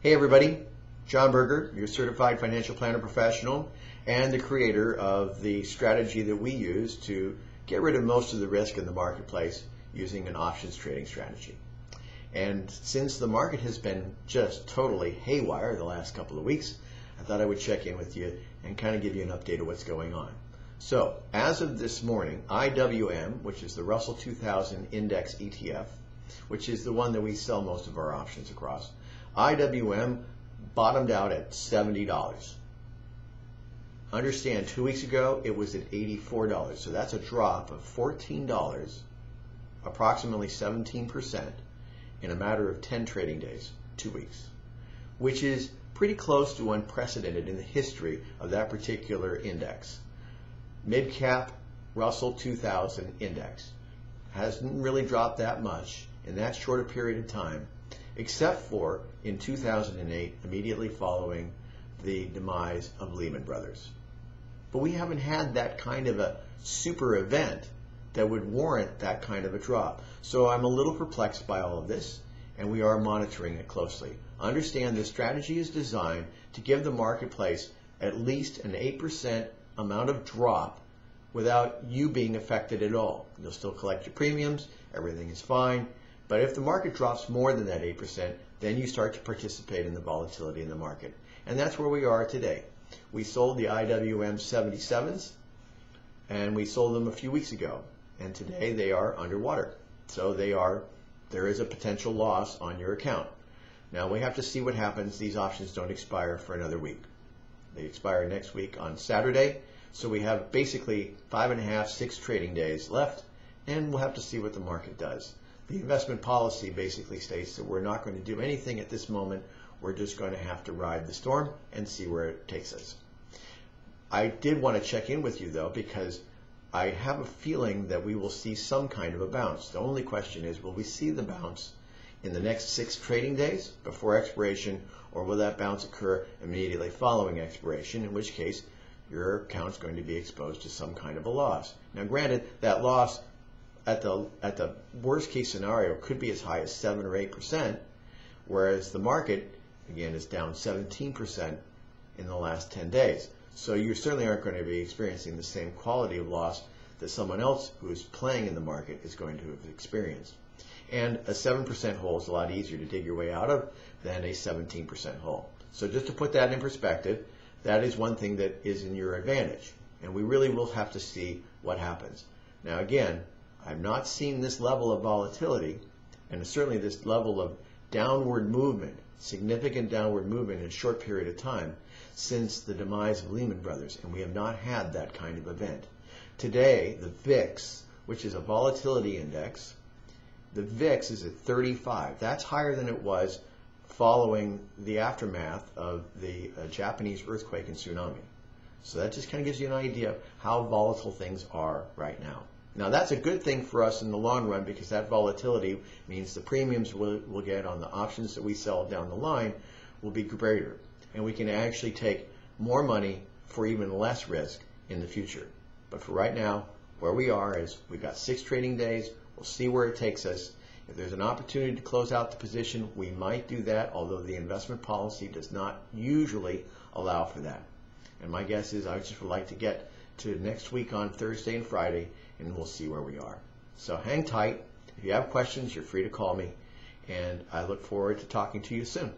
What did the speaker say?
Hey everybody, John Buerger, your certified financial planner professional and the creator of the strategy that we use to get rid of most of the risk in the marketplace using an options trading strategy. And since the market has been just totally haywire the last couple of weeks, I thought I would check in with you and kind of give you an update of what's going on. So as of this morning, IWM, which is the Russell 2000 Index ETF, which is the one that we sell most of our options across, IWM bottomed out at $70. Understand, 2 weeks ago it was at $84, so that's a drop of $14, approximately 17%, in a matter of 10 trading days, 2 weeks, which is pretty close to unprecedented in the history of that particular index. MidCap Russell 2000 Index hasn't really dropped that much in that short a period of time, except for in 2008, immediately following the demise of Lehman Brothers. But we haven't had that kind of a super event that would warrant that kind of a drop. So I'm a little perplexed by all of this, and we are monitoring it closely. Understand this strategy is designed to give the marketplace at least an 8% amount of drop without you being affected at all. You'll still collect your premiums, everything is fine. But if the market drops more than that 8%, then you start to participate in the volatility in the market. And that's where we are today. We sold the IWM 77s, and we sold them a few weeks ago. And today they are underwater. So there is a potential loss on your account. Now we have to see what happens. These options don't expire for another week. They expire next week on Saturday. So we have basically 5.5, 6 trading days left, and we'll have to see what the market does. The investment policy basically states that we're not going to do anything at this moment. We're just going to have to ride the storm and see where it takes us. I did want to check in with you though, because I have a feeling that we will see some kind of a bounce. The only question is, will we see the bounce in the next 6 trading days before expiration, or will that bounce occur immediately following expiration, in which case your account's going to be exposed to some kind of a loss. Now granted, that loss at the worst case scenario could be as high as 7 or 8%, whereas the market, again, is down 17% in the last 10 days. So you certainly aren't going to be experiencing the same quality of loss that someone else who is playing in the market is going to have experienced. And a 7% hole is a lot easier to dig your way out of than a 17% hole. So just to put that in perspective, that is one thing that is in your advantage. And we really will have to see what happens. Now again, I've not seen this level of volatility, and certainly this level of downward movement, significant downward movement in a short period of time, since the demise of Lehman Brothers, and we have not had that kind of event. Today, the VIX, which is a volatility index, the VIX is at 35. That's higher than it was following the aftermath of the Japanese earthquake and tsunami. So that just kind of gives you an idea of how volatile things are right now. Now that's a good thing for us in the long run, because that volatility means the premiums we'll get on the options that we sell down the line will be greater. And we can actually take more money for even less risk in the future. But for right now, where we are is we've got 6 trading days. We'll see where it takes us. If there's an opportunity to close out the position, we might do that, although the investment policy does not usually allow for that. And my guess is I just would like to get to next week on Thursday and Friday, and we'll see where we are. So hang tight. If you have questions, you're free to call me, and I look forward to talking to you soon.